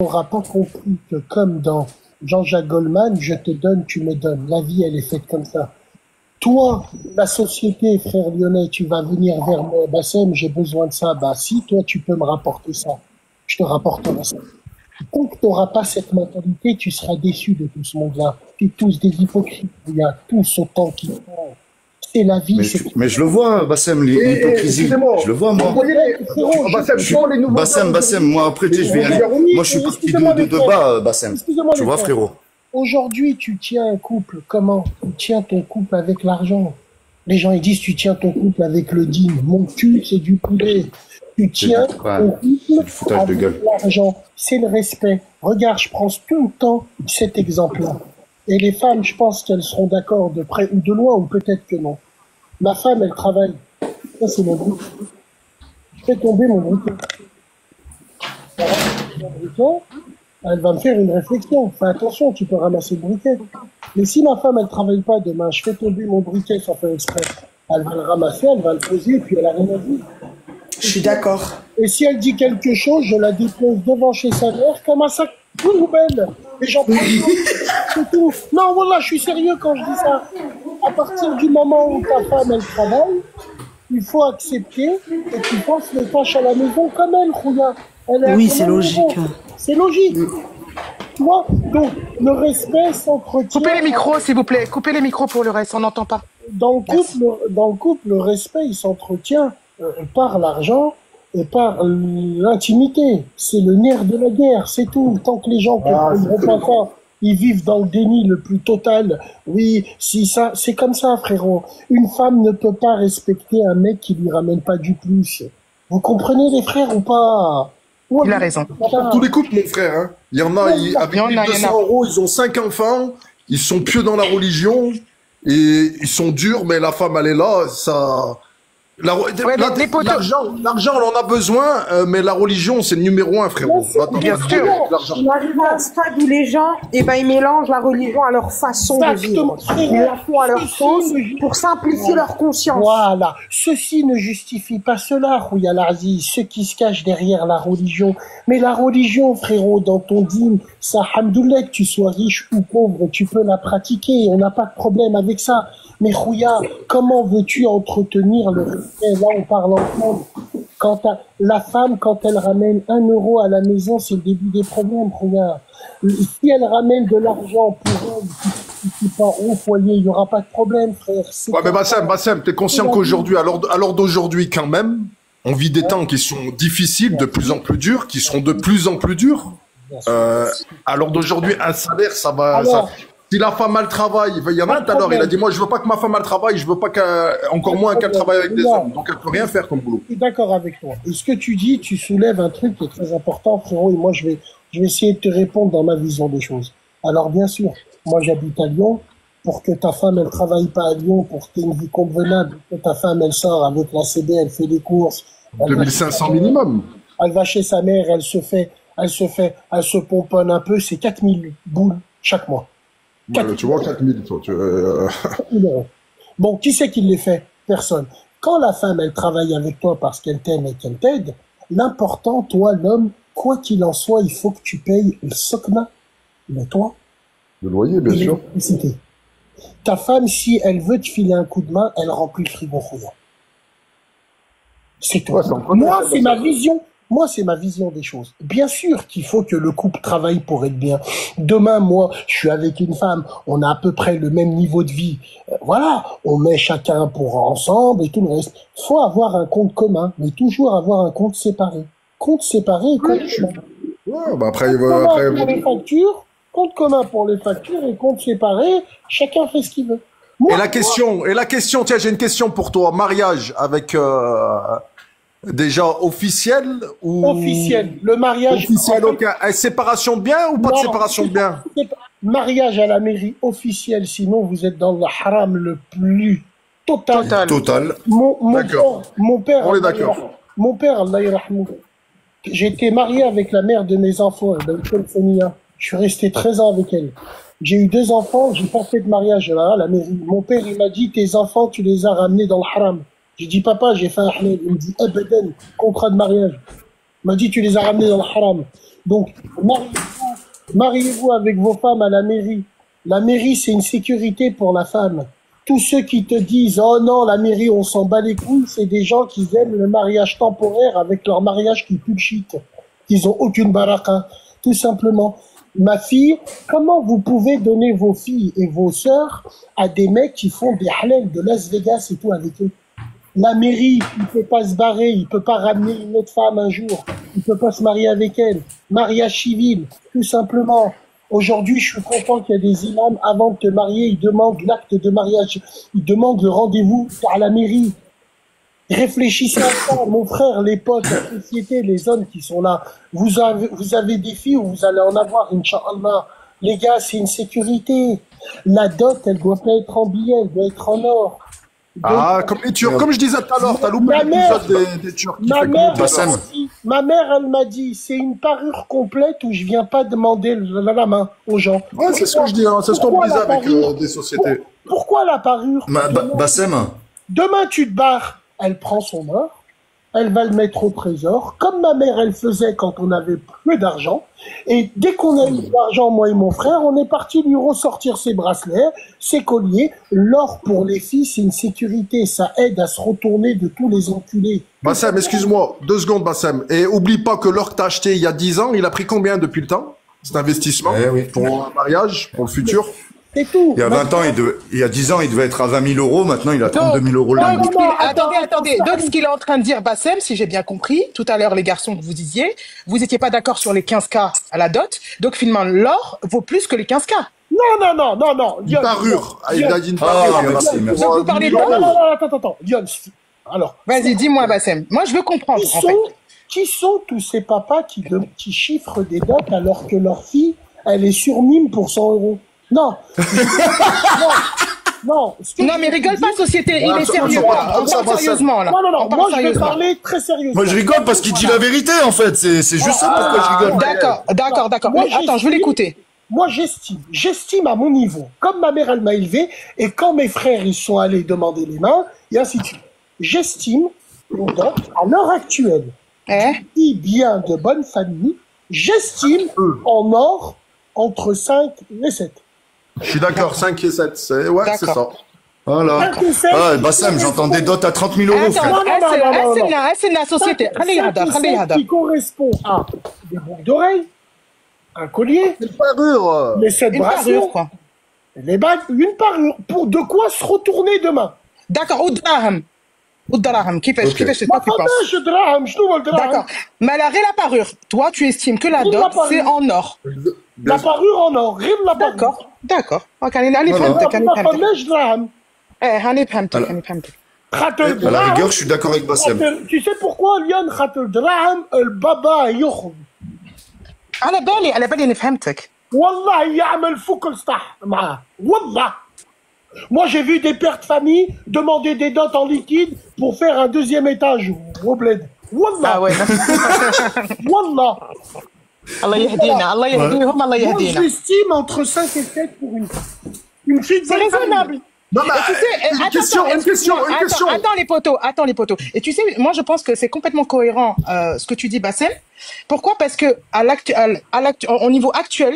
n'auras pas compris que comme dans Jean-Jacques Goldman, je te donne, tu me donnes. La vie, elle est faite comme ça. Toi, la société, frère lyonnais, tu vas venir vers moi, Bassem, j'ai besoin de ça. Bah si, toi, tu peux me rapporter ça. Je te rapporterai ça. Tant que tu n'auras pas cette mentalité, tu seras déçu de tout ce monde-là. Tu es tous des hypocrites. Il y a tous autant qui font. C'est la vie. Mais je le vois, Bassem, l'hypocrisie. Je le vois, moi. Bassem, moi, après, tu sais, je vais y aller. Moi, je suis parti de bas, Bassem. Tu vois, frérot. Aujourd'hui, tu tiens un couple. Comment? Tu tiens ton couple avec l'argent. Les gens, ils disent, tu tiens ton couple avec le dîme. Mon cul, c'est du poulet. Tu tiens ton couple avec l'argent. C'est le respect. Regarde, je prends tout le temps cet exemple-là. Et les femmes, je pense qu'elles seront d'accord de près ou de loin, ou peut-être que non. Ma femme, elle travaille. Ça, c'est mon briquet. Je fais tomber mon briquet. Elle va me faire une réflexion. Fais attention, tu peux ramasser le briquet. Mais si ma femme, elle travaille pas demain, je fais tomber mon briquet sans faire exprès. Elle va le ramasser, elle va le poser, et puis elle a rien à dire. Je suis d'accord. Et si elle dit quelque chose, je la dépose devant chez sa mère comme un sac poubelle. Et j'en prends c'est tout. Non, voilà, je suis sérieux quand je dis ça. À partir du moment où ta femme, elle travaille, il faut accepter et tu passes les tâches à la maison comme elle, Khouya. Oui, c'est logique. C'est logique. Tu vois? Donc, le respect s'entretient. Coupez les micros, s'il vous plaît. Coupez les micros pour le reste, on n'entend pas. Dans le couple, le respect, il s'entretient par l'argent et par l'intimité. C'est le nerf de la guerre, c'est tout. Tant que les gens ne comprennent pas, ils vivent dans le déni le plus total. Oui, si ça, c'est comme ça, frérot. Une femme ne peut pas respecter un mec qui lui ramène pas du plus. Vous comprenez, les frères, ou pas? Il a raison. Tous les couples, mon frère. Hein. Il y en a, avec 1200 €, ils ont 5 enfants, ils sont pieux dans la religion, et ils sont durs, mais la femme, elle est là, ça... L'argent, on en a besoin, mais la religion, c'est le numéro 1, frérot. Bien sûr. On arrive à un stade où les gens, ils mélangent la religion à leur façon de vivre. Ils la font à leur sauce pour simplifier leur conscience. Voilà. Ceci ne justifie pas cela, Rouya Larzi, ceux qui se cachent derrière la religion. Mais la religion, frérot, dans ton dîme, ça, hamdoullah, que tu sois riche ou pauvre, tu peux la pratiquer. On n'a pas de problème avec ça. Mais Rouya, comment veux-tu entretenir le respect? Là, on parle ensemble. La femme, quand elle ramène 1 € à la maison, c'est le début des problèmes, Rouya. Si elle ramène de l'argent pour elle, qui part au foyer, il n'y aura pas de problème, frère. Ouais, mais Bassem, t'es conscient qu'aujourd'hui, à l'heure d'aujourd'hui, quand même, on vit des temps qui sont difficiles, de plus en plus durs, qui seront de plus en plus durs. À l'heure d'aujourd'hui, un salaire, ça va... Si la femme elle travaille, il y en a un tout à l'heure, il a dit moi je veux pas que ma femme elle travaille, je veux pas encore moins qu'elle travaille avec des hommes, donc elle peut rien faire comme boulot. Je suis d'accord avec toi. Et ce que tu dis, tu soulèves un truc qui est très important, frérot, et moi je vais essayer de te répondre dans ma vision des choses. Alors bien sûr, moi j'habite à Lyon, pour que ta femme elle travaille pas à Lyon, pour que tu aies une vie convenable, que ta femme elle sort avec la CB, elle fait des courses. 2500 minimum. Elle va chez sa mère, elle se pomponne un peu, c'est 4000 boules chaque mois. Tu vois, 4000, toi. Bon, qui c'est qui les fait? Personne. Quand la femme, elle travaille avec toi parce qu'elle t'aime et qu'elle t'aide, l'important, toi, l'homme, quoi qu'il en soit, il faut que tu payes le sokna, le toit. Le loyer, bien sûr. L'électricité. Ta femme, si elle veut te filer un coup de main, elle remplit le frigo rouillant. C'est tout. Ouais, moi, c'est ma vision. Moi, c'est ma vision des choses. Bien sûr qu'il faut que le couple travaille pour être bien. Demain, moi, je suis avec une femme, on a à peu près le même niveau de vie. Voilà, on met chacun pour ensemble et tout le reste. Faut avoir un compte commun, mais toujours avoir un compte séparé. Compte séparé et compte commun. Ouais, bah après, pour les factures, compte commun pour les factures et compte séparé, chacun fait ce qu'il veut. Moi, et la question, tiens, j'ai une question pour toi. Mariage avec... Déjà officiel ou... Officiel. Le mariage... Officiel, ok. Séparation de biens ou pas de séparation de biens? Mariage à la mairie officiel, sinon vous êtes dans le haram le plus total. D'accord. Mon père... On est d'accord. Mon père, Allah yarhamou, j'ai été marié avec la mère de mes enfants, je suis resté 13 ans avec elle. J'ai eu 2 enfants, j'ai pas fait de mariage là, à la mairie. Mon père, il m'a dit, tes enfants, tu les as ramenés dans le haram. J'ai dit, papa, j'ai fait un halal. Il me dit, abadan, contrat de mariage. Il m'a dit, tu les as ramenés dans le haram. Donc, mariez-vous avec vos femmes à la mairie. La mairie, c'est une sécurité pour la femme. Tous ceux qui te disent, oh non, la mairie, on s'en bat les couilles, c'est des gens qui aiment le mariage temporaire avec leur mariage qui pue le shit. Ils ont aucune baraka. Tout simplement. Ma fille, comment vous pouvez donner vos filles et vos sœurs à des mecs qui font des halal de Las Vegas et tout avec eux? La mairie, il peut pas se barrer, il peut pas ramener une autre femme un jour, il peut pas se marier avec elle. Mariage civil, tout simplement. Aujourd'hui, je suis content qu'il y a des imams, avant de te marier, ils demandent l'acte de mariage, ils demandent le rendez-vous à la mairie. Réfléchissez à ça, mon frère, les potes, la société, les hommes qui sont là. Vous avez des filles ou vous allez en avoir, Inch'Allah. Les gars, c'est une sécurité. La dot, elle doit pas être en billets, elle doit être en or. Ah, comme les Turcs, comme je disais tout à l'heure, t'as loupé l'épisode des Turcs. Ma mère, elle m'a dit, c'est une parure complète où je viens pas demander la main aux gens. Ouais, c'est ce que je dis, hein, c'est ce qu'on disait avec des sociétés. Pourquoi la parure? Bassem. Demain, tu te barres. Elle prend son or, elle va le mettre au trésor, comme ma mère, elle faisait quand on avait peu d'argent. Et dès qu'on a eu de l'argent, moi et mon frère, on est parti lui ressortir ses bracelets, ses colliers. L'or pour les filles, c'est une sécurité. Ça aide à se retourner de tous les enculés. Bassem, excuse-moi, 2 secondes, Bassem. Et oublie pas que l'or que t'as acheté il y a 10 ans, il a pris combien depuis le temps? Cet investissement pour un mariage, pour le futur? C'est tout. Il y a 20 ans, il y a 10 ans, il devait être à 20 000 euros. Maintenant, il a 32 000 euros. Attendez. Donc, ce qu'il est en train de dire, Bassem, si j'ai bien compris, tout à l'heure, les garçons, que vous disiez, vous étiez pas d'accord sur les 15K à la dot. Donc, finalement, l'or vaut plus que les 15K. Non. Une parure. Il a dit une parure. Merci. Donc, vous parlez de Non, attends. Lyon, alors. Vas-y, dis-moi, Bassem. Moi, je veux comprendre, en fait. Qui sont tous ces papas qui chiffrent des dots alors que leur fille, elle est sur mime pour 100 euros? Non. Non, mais rigole pas, société. Il est sérieux. Sérieusement, là. Non. Moi, je vais parler très sérieusement. Moi, je rigole parce qu'il dit la vérité, en fait. C'est juste ça pourquoi je rigole. D'accord. Mais attends, je veux l'écouter. Moi, j'estime à mon niveau, comme ma mère, elle m'a élevé, et quand mes frères, ils sont allés demander les mains, et ainsi de suite. J'estime, à l'heure actuelle, si bien de bonne famille, j'estime en or entre 5 et 7. Je suis d'accord, 5 et 7, c'est ça. Voilà. Bassem, j'entends des dots à 30 000 euros, frère. C'est la société. Qui correspond à des boucles d'oreilles, un collier, une parure, les 7 bracelets, quoi. Les bagues, une parure. Pour de quoi se retourner demain. D'accord, والدراهم كيفاش c'est toi qui penses. D'accord. Mais alors, la parure, toi tu estimes que la dot c'est en or. La parure en or, rien la parure. D'accord. OK, انا فهمتك. هاني فهمتك. À la rigueur, je suis d'accord avec Bassem. Tu sais pourquoi Lyon خاطر دراهم البابا يخرج. على بالي انا فهمتك. والله يعمل فوق السطح معاه. والله. Moi, j'ai vu des pères de famille demander des dots en liquide pour faire un 2e étage au bled. Wallah. Ah ouais. Wallah. Allah yahdina, Allah yahdihum, Allah yahdina. Moi, j'estime entre 5 et 7 pour une fille de c'est raisonnable. Non, mais une question. Attends les poteaux. Et tu sais, moi je pense que c'est complètement cohérent ce que tu dis, Bassem. Pourquoi? Parce que au niveau actuel,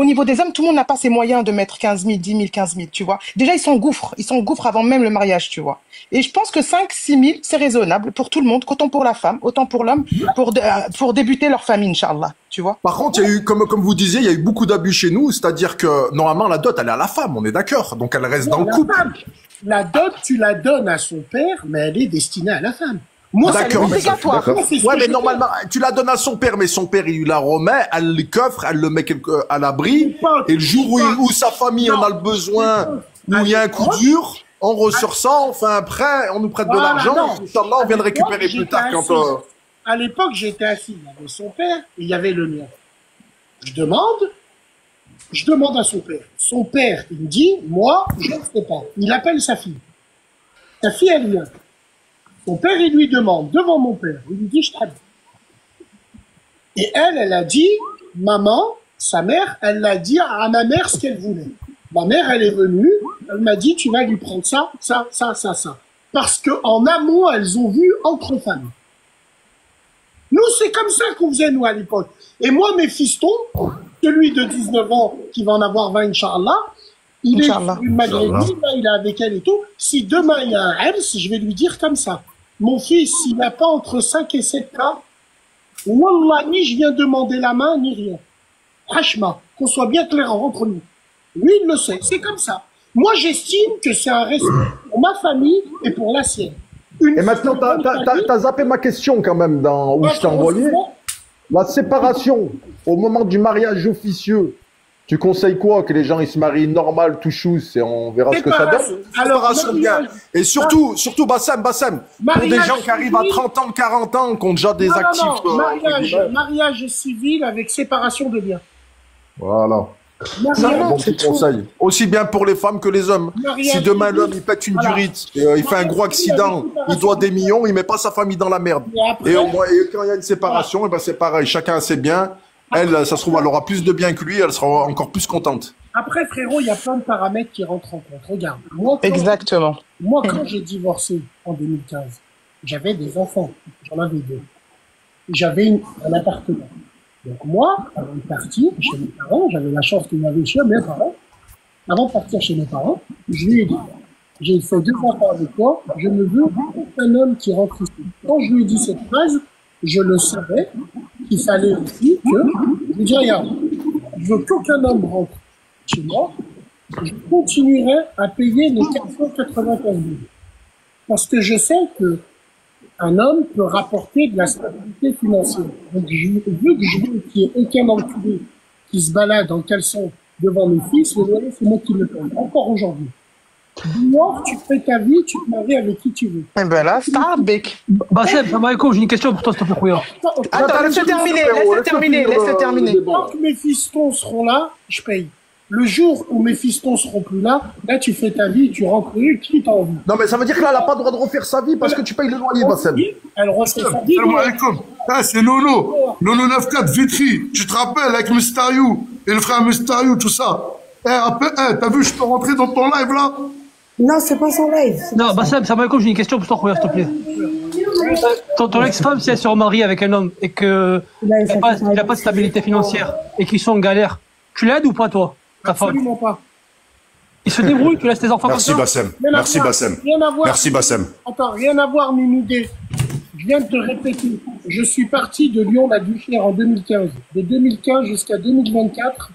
au niveau des hommes, tout le monde n'a pas ces moyens de mettre 15 000, 10 000, 15 000, tu vois. Déjà, ils s'engouffrent avant même le mariage, tu vois. Et je pense que 5, 6 000, c'est raisonnable pour tout le monde, autant pour la femme, autant pour l'homme, pour débuter leur famille, Inch'Allah, tu vois. Par contre, il y a eu, comme vous disiez, il y a eu beaucoup d'abus chez nous, c'est-à-dire que, normalement, la dot, elle est à la femme, on est d'accord. Donc, elle reste dans le couple. La dot, tu la donnes à son père, mais elle est destinée à la femme. Moi, c'est obligatoire. Ouais, mais normalement, tu la donnes à son père, mais son père, il la remet, elle le coffre, elle le met à l'abri, et le jour où sa famille en a le besoin, où il y a un coup dur, on ressort ça, on fait un prêt, on nous prête de l'argent, Inch'Allah, on vient de récupérer plus tard quand À l'époque, j'étais assis, il y avait son père, et il y avait le mien. Je demande à son père. Son père, il me dit, moi, je ne sais pas. Il appelle sa fille. Sa fille, elle vient. Son père, il lui demande, devant mon père, il lui dit, je t'aime. Et elle a dit, maman, sa mère, elle l'a dit à ma mère ce qu'elle voulait. Ma mère, elle est venue, elle m'a dit, tu vas lui prendre ça. Parce que en amont, elles ont vu entre femmes. Nous, c'est comme ça qu'on faisait, nous, à l'époque. Et moi, mes fistons, celui de 19 ans, qui va en avoir 20, Inch'Allah, il est une maghrébine, là, il est avec elle et tout. Si demain, il y a un Hers, je vais lui dire comme ça. Mon fils, s'il n'a pas entre 5 et 7 cas, Wallah, ni je viens demander la main, ni rien. Hachma, qu'on soit bien clair entre nous. Lui, il le sait, c'est comme ça. Moi, j'estime que c'est un respect pour ma famille et pour la sienne. Et maintenant, t'as zappé ma question quand même dans où je t'ai envoyé. La séparation au moment du mariage officieux, tu conseilles quoi? Que les gens ils se marient normal, tout chousse, et on verra ce que ça donne? Séparation bien. Et surtout Bassem, pour des gens qui arrivent à 30 ans, 40 ans, qui ont déjà des actifs. Mariage civil avec séparation de biens. Voilà. Bon petit conseil. Aussi bien pour les femmes que les hommes. Si demain l'homme il pète une durite, il fait un gros accident, il doit des millions, il met pas sa famille dans la merde. Et quand il y a une séparation, et ben c'est pareil, chacun a ses biens. Elle, ça se trouve, elle aura plus de biens que lui, elle sera encore plus contente. Après, frérot, il y a plein de paramètres qui rentrent en compte. Regarde. Exactement. Moi, quand j'ai divorcé en 2015, j'avais des enfants. J'en avais 2. J'avais un appartement. Donc moi, avant de partir chez mes parents, j'avais la chance qu'il m'avait chez mes parents. Avant de partir chez mes parents, je lui ai dit, j'ai fait 2 enfants avec toi, je ne veux aucun homme qui rentre ici. Quand je lui ai dit cette phrase, je le savais qu'il fallait aussi que, je lui dis, regarde, je veux qu'aucun homme rentre chez moi, je continuerai à payer les 495 000. Parce que je sais que un homme peut rapporter de la stabilité financière. Donc, vu que je veux qu'il n'y ait aucun enculé qui se balade en caleçon devant mes fils, le loyer, c'est moi qui le paye. Encore aujourd'hui. Dehors, tu fais ta vie, tu te maries avec qui tu veux. Et ben là, Starbeck. Bassem, salam alaikum, j'ai une question pour toi, s'il te plaît, Khouya. Attends, laisse-le terminer. Tant que mes fistons seront là, je paye. Le jour où mes fistons seront plus là, là tu fais ta vie, tu rentres qui t'as envie. Non mais ça veut dire que là elle n'a pas le droit de refaire sa vie parce que tu payes le loyer, Bassem. Elle refait sa vie. Salam alaikum. Ah, c'est Nono. Nono 94 Vitry. Tu te rappelles avec Mustariou et le frère Mustariou, tout ça. T'as vu, je peux rentrer dans ton live là? Non, c'est pas son live. Non, Bassem, salam alaikum, j'ai une question pour toi, Khouya, s'il te plaît. Ton ex-femme, si elle se remarie avec un homme et qu'il n'a pas de stabilité financière et qu'ils sont en galère, tu l'aides ou pas, toi? Absolument pas. Il se débrouille, tu laisses tes enfants Merci comme ça. Bassem. Merci Bassem. Merci Bassem. Attends, rien à voir, Mimoudé. Je viens de te répéter. Je suis parti de Lyon-la-Duchère en 2015. De 2015 jusqu'à 2024,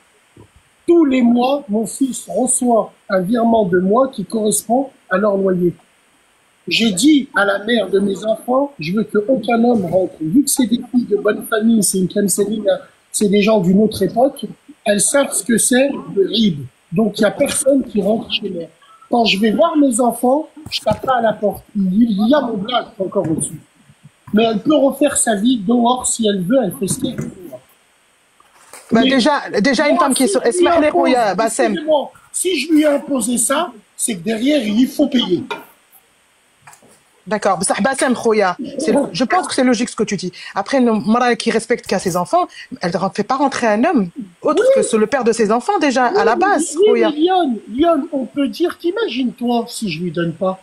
tous les mois, mon fils reçoit un virement de moi qui correspond à leur loyer. J'ai dit à la mère de mes enfants, je veux qu'aucun homme rentre. Vu que c'est des filles de bonne famille, c'est une Kemseline, c'est des gens d'une autre époque, elles savent ce que c'est le RIB. Donc, il n'y a personne qui rentre chez moi. Quand je vais voir mes enfants, je tape pas à la porte. Il y a mon blague encore au-dessus. Mais elle peut refaire sa vie dehors si elle veut, elle fait ce qu'elle veut. Bah déjà une femme qui est sur Esmaël Khouya, Bassem. Si je lui ai imposé ça, c'est que derrière, il faut payer. D'accord, Bassem Khouya, je pense que c'est logique ce que tu dis. Après, une mara qui respecte qu'à ses enfants, elle ne fait pas rentrer un homme autre que le père de ses enfants déjà, à la base. Oui, Lyon, on peut dire qu'imagine-toi si je lui donne pas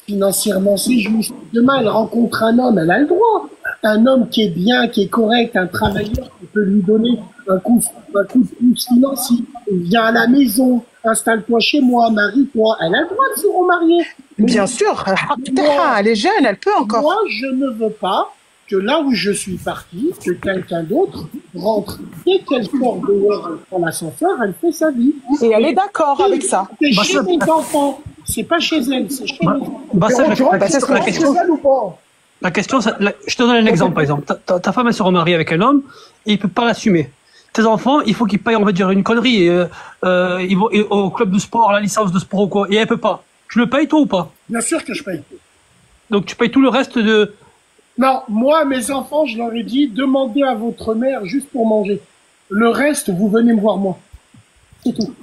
financièrement, si je lui... Demain, elle rencontre un homme, elle a le droit. Un homme qui est bien, qui est correct, un travailleur qui peut lui donner un coup de pouce financier. Viens à la maison, installe-toi chez moi, marie-toi. Elle a le droit de se remarier. Bien sûr, elle est jeune, elle peut encore. Moi, je ne veux pas que là où je suis parti, que quelqu'un d'autre rentre. Dès qu'elle sort dehors, elle prend l'ascenseur, elle fait sa vie. Et elle est d'accord avec ça. C'est chez mes enfants. C'est pas chez elle, c'est chez mes enfants. La question, je te donne un exemple, par exemple. Ta femme, elle se remarie avec un homme et il peut pas l'assumer. Tes enfants, il faut qu'ils payent, on va dire, une connerie, ils vont au club de sport, la licence de sport ou quoi, et elle peut pas. Tu le payes, toi, ou pas? Bien sûr que je paye. Donc, tu payes tout le reste de... Non, moi, mes enfants, je leur ai dit, demandez à votre mère juste pour manger. Le reste, vous venez me voir moi. C'est tout.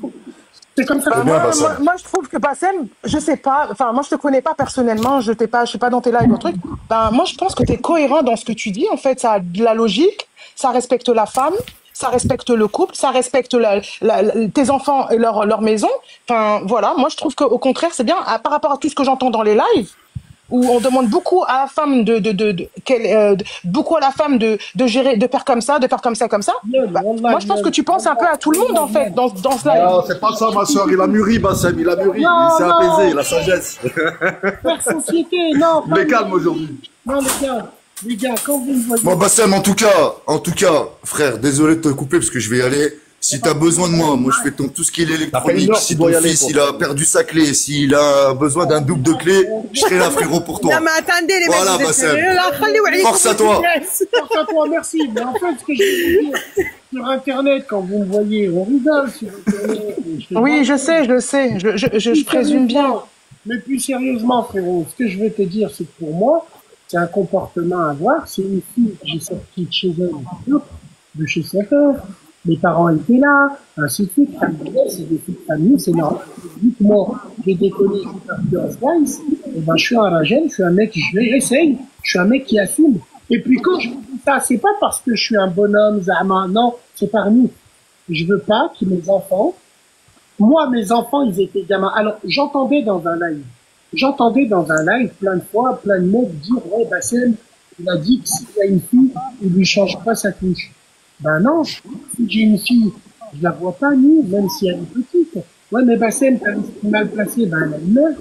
C'est comme ça. Moi, je trouve que Bassem, je sais pas, enfin, moi, je te connais pas personnellement, je suis pas dans tes lives ou truc. Moi, je pense que tu es cohérent dans ce que tu dis. En fait, ça a de la logique, ça respecte la femme, ça respecte le couple, ça respecte tes enfants et leur maison. Enfin, voilà, moi, je trouve qu'au contraire, c'est bien, par rapport à tout ce que j'entends dans les lives, où on demande beaucoup à la femme beaucoup à la femme de gérer, de faire comme ça, comme ça. Bah, moi, je pense que tu penses un peu à tout le monde, en fait, dans ce live. Non, c'est pas ça, ma soeur. Il a mûri, Bassem. Il a mûri. Il s'est apaisé. La sagesse. Faire société, non. Mais calme aujourd'hui. Non, les gars, quand vous me voyez... Bon, Bassem, en tout cas, frère, désolé de te couper parce que je vais y aller. Si t'as besoin de moi, je fais tout ce qui est électronique. Si ton fils, il a perdu sa clé, s'il a besoin d'un double de clé, je serai là, frérot, pour toi. Non, mais attendez, les mecs, voilà, Bassem. Force à toi. Force à toi, merci. Mais en fait, ce que je veux dire, sur Internet, quand vous me voyez, on rigole sur Internet. Oui, je sais, je présume bien. Mais plus sérieusement, frérot, ce que je veux te dire, c'est que pour moi, c'est un comportement à avoir. C'est une fille que j'ai sortie de chez elle, de chez sa père. Mes parents étaient là, ainsi de suite. C'est des filles de famille, c'est normal. Vu que moi, j'ai déconné, je suis parti en Slice, et ben, je suis un ragène, je suis un mec, j'essaye, je suis un mec qui assume. Et puis quand je dis ça, c'est pas parce que je suis un bonhomme, Zama, non, c'est par nous. Je veux pas que mes enfants, mes enfants, ils étaient gamins. Alors, j'entendais dans un live plein de fois, plein de mecs dire, ouais, Bassem, il a dit que s'il y a une fille, il lui change pas sa couche. Ben non, si j'ai une fille, je la vois pas nue, même si elle est petite. Ouais, mais Bassem, t'as l'esprit mal placé, ben elle meurt.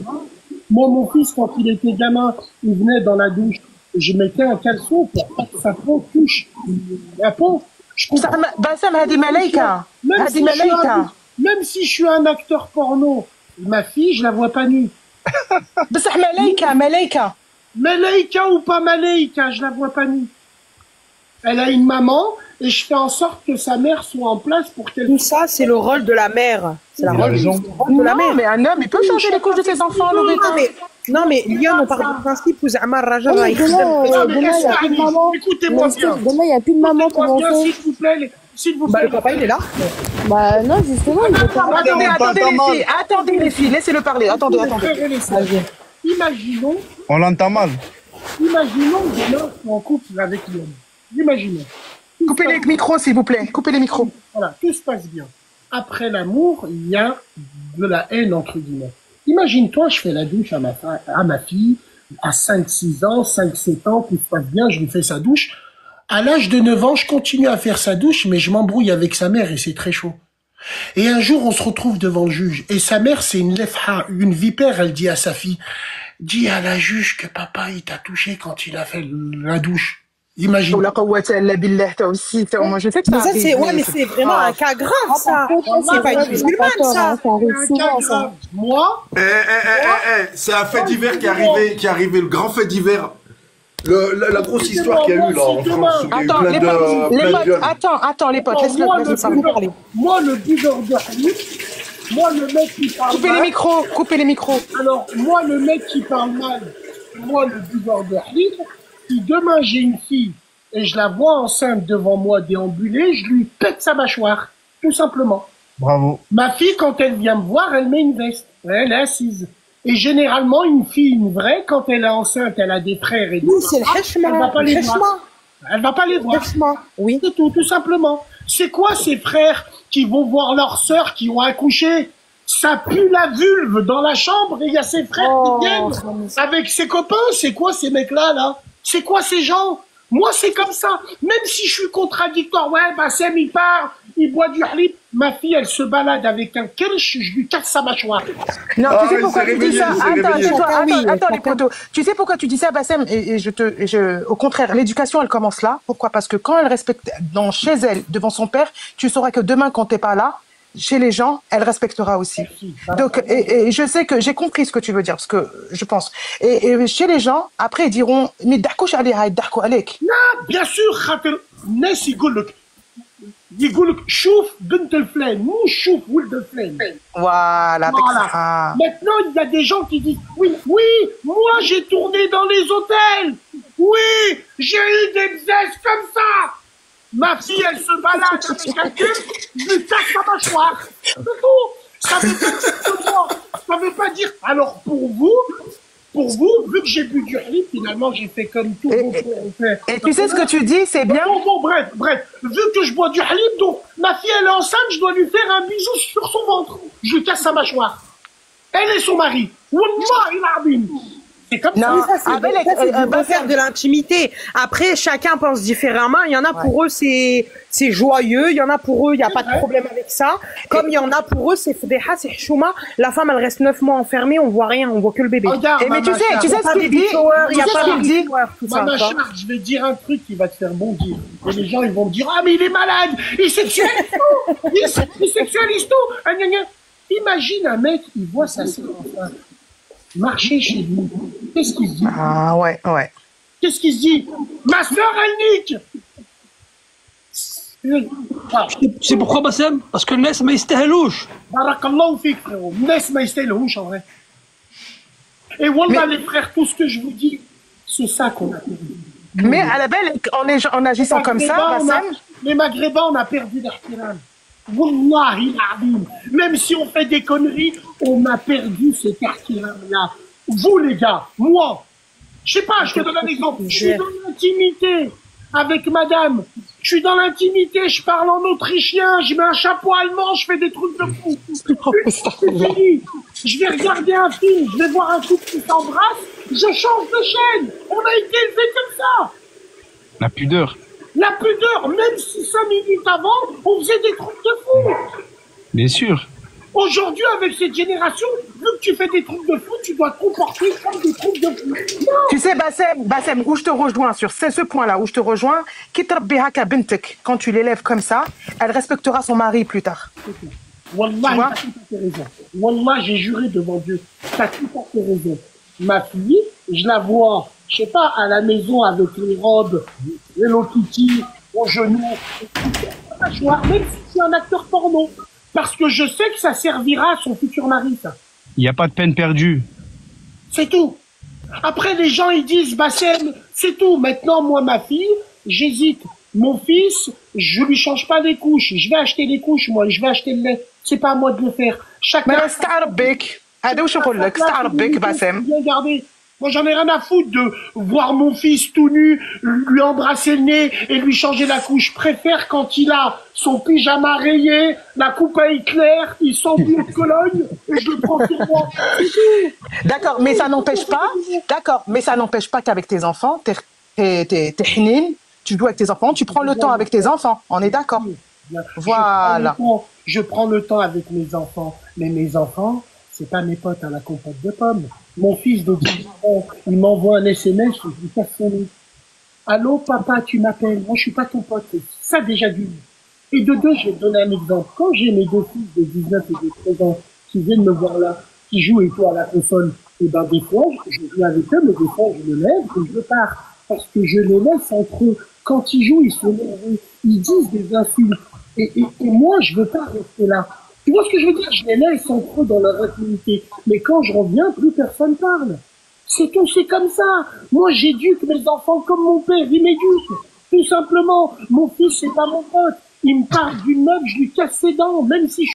Moi, mon fils, quand il était gamin, il venait dans la douche, je mettais un caleçon pour pas que sa peau touche la peau. Bassem, hadi malaika. Hadi malaika. Même si je suis un acteur porno, ma fille, je la vois pas nue. Bassem, malaika. Malaika ou pas malaika, je la vois pas nue. Elle a une maman, et je fais en sorte que sa mère soit en place pour qu'elle... Tout ça, c'est le rôle de la mère. C'est le rôle de la mère. Non, mais un homme, il peut changer les couches de ses enfants, non, mais Lyon, on parle du principe où Zama Raja va écoutez-moi bien. Demain, il n'y a plus de maman pour enfants. S'il vous plaît. Le papa, il est là. Bah non, justement, il veut pas. Attendez les filles, laissez-le parler. Attendez. Imaginons... On l'entend mal. Imaginons que je suis en couple avec Lyon. Imaginons. Coupez les micros, s'il vous plaît. Coupez les micros. Voilà, tout se passe bien. Après l'amour, il y a de la haine, entre guillemets. Imagine-toi, je fais la douche à ma fille, à 5-6 ans, 5-7 ans, tout se passe bien, je lui fais sa douche. À l'âge de 9 ans, je continue à faire sa douche, mais je m'embrouille avec sa mère et c'est très chaud. Et un jour, on se retrouve devant le juge. Et sa mère, c'est une lefha, une vipère, elle dit à sa fille, dis à la juge que papa, il t'a touché quand il a fait la douche. Imagine. Moi, je sais que ça c'est, ouais, mais c'est vraiment un cas grave, ça. C'est pas une musulmane, ça. Moi? C'est un fait divers qui est arrivé, le grand fait divers. La grosse histoire qu'il y a eu là en France. Attends, les potes, laisse-le parler. Moi, le buveur de Halib, moi, le mec qui parle mal. Coupez les micros. Alors, moi, le mec qui parle mal, moi, le buveur de Halib, si demain j'ai une fille et je la vois enceinte devant moi déambuler, je lui pète sa mâchoire, tout simplement. Bravo. Ma fille, quand elle vient me voir, elle met une veste. Elle est assise. Et généralement, une fille, une vraie, quand elle est enceinte, elle a des frères et des frères, elle va pas les voir. Elle va pas les voir. Oui. C'est tout simplement. C'est quoi ces frères qui vont voir leurs sœurs qui ont accouché? Ça pue la vulve dans la chambre et il y a ces frères qui viennent avec ses copains. C'est quoi ces mecs-là, là? C'est quoi ces gens? Moi, c'est comme ça. Même si je suis contradictoire, ouais, Bassem, il part, il boit du halib. Ma fille, elle se balade avec un kelch, je lui casse sa mâchoire. Non, tu sais pourquoi tu dis ça? Attends, les potos. Tu sais pourquoi tu dis ça, Bassem? Au contraire, l'éducation, elle commence là. Pourquoi? Parce que quand elle respecte, chez elle, devant son père, tu sauras que demain, quand t'es pas là, chez les gens, elle respectera aussi. Donc, et je sais que j'ai compris ce que tu veux dire, parce que je pense. Et chez les gens, après, ils diront, mais d'accord, non, bien sûr, Nes, il dit, chouf, bint el flen, mou chouf, woul de flen. Voilà. Maintenant, il y a des gens qui disent, oui, moi, j'ai tourné dans les hôtels. Oui, j'ai eu des bzèches comme ça. Ma fille, elle se balade avec un cul, je lui casse sa mâchoire. C'est tout. Ça veut pas dire. Alors, pour vous, vu que j'ai bu du halib, finalement, j'ai fait comme tout. Et tu sais ce que tu dis, c'est bien. Bon, bref. Vu que je bois du halib, donc, ma fille, elle est enceinte, je dois lui faire un bisou sur son ventre. Je lui casse sa mâchoire. Elle et son mari. Wallah, il a abîme. C'est comme Non, ça. ça, c'est du refaire de l'intimité. Après, chacun pense différemment. Il y en a pour eux, c'est joyeux. Il y en a pour eux, il n'y a pas de problème avec ça. Comme il y en a pour eux, c'est fdeha, c'est chouma. La femme, elle reste 9 mois enfermée, on voit rien, on voit que le bébé. Regarde, mais tu sais ce qu'il dit. Il n'y a pas de dit. Maman Charles, je vais dire un truc qui va te faire bondir. Et les gens, ils vont me dire, ah, mais il est malade, il sexualise tout, il sexualise tout. Ah, gna, gna. Imagine un mec, il voit sa sœur enceinte marcher chez lui. Qu'est-ce qu'il se dit? Ah ouais. Qu'est-ce qu'il se dit? Ma sœur, elle nique. C'est pourquoi, Bassem? Parce que Nes ma yistahlouch. Barakallahu fik, frérot. Nes ma yistahlouch, en vrai. Et wallah, les frères, tout ce que je vous dis, c'est ça qu'on a perdu. Mais à la belle, en agissant comme ça, Bassem. Les Maghrébins, on a perdu l'ihtiram. Wallahi l'azim. Même si on fait des conneries, on a perdu cet ihtiram-là. Vous, les gars, moi, je sais pas, je te donne un exemple. Je suis dans l'intimité avec madame. Je suis dans l'intimité, je parle en autrichien, je mets un chapeau allemand, je fais des trucs de fou. Je vais regarder un film, je vais voir un couple qui s'embrasse, je change de chaîne. On a été élevés comme ça. La pudeur. La pudeur, même si 5 minutes avant, on faisait des trucs de fou. Bien sûr. Aujourd'hui, avec cette génération, vu que tu fais des trucs de fou, tu dois te comporter comme des trucs de fou. Non. Tu sais, Bassem, où je te rejoins sur ce point-là, où je te rejoins, quand tu l'élèves comme ça, elle respectera son mari plus tard. Wallah, t'as tout à fait raison. Wallah, j'ai juré devant Dieu. T'as tout à fait raison. Ma fille, je la vois, je sais pas, à la maison avec les robes, Hello Kitty, au genou. Même si c'est un acteur porno. Parce que je sais que ça servira à son futur mari, ça. Il n'y a pas de peine perdue. C'est tout. Après, les gens, ils disent, Bassem, c'est tout. Maintenant, moi, ma fille, j'hésite. Mon fils, je lui change pas les couches. Je vais acheter les couches, moi. Je vais acheter le lait. C'est pas à moi de le faire. Chacun. Mais استعربك. هذا وش نقول لك استعربك باسم. Bien gardé. Moi, j'en ai rien à foutre de voir mon fils tout nu, lui embrasser le nez et lui changer la couche. Je préfère quand il a son pyjama rayé, la coupe à éclair, il sent l'eau de Cologne et je le prends sur moi. D'accord, mais ça n'empêche pas qu'avec tes enfants, t'es hnin, tu joues avec tes enfants, tu prends le temps avec tes enfants. On est d'accord? Voilà. Je prends le temps avec mes enfants, mais mes enfants, c'est pas mes potes à la compote de pommes. Mon fils de 10 ans, il m'envoie un SMS, je lui passe son nom. Allô, papa, tu m'appelles. Moi, je suis pas ton pote. Ça, déjà d'une. Et de deux, je vais te donner un exemple. Quand j'ai mes deux fils de 19 et de 13 ans qui viennent me voir là, qui jouent et tout à la console, et ben, des fois, je joue avec eux, mais des fois, je me lève et je pars. Parce que je les laisse entre eux. Quand ils jouent, ils sont nerveux. Ils disent des insultes. Et moi, je veux pas rester là. Tu vois ce que je veux dire? Je les laisse entre eux dans leur intimité. Mais quand je reviens, plus personne parle. C'est tout, c'est comme ça. Moi, j'éduque mes enfants comme mon père, il m'éduque. Tout simplement. Mon fils, c'est pas mon pote. Il me parle d'une meuf, je lui casse ses dents, même si je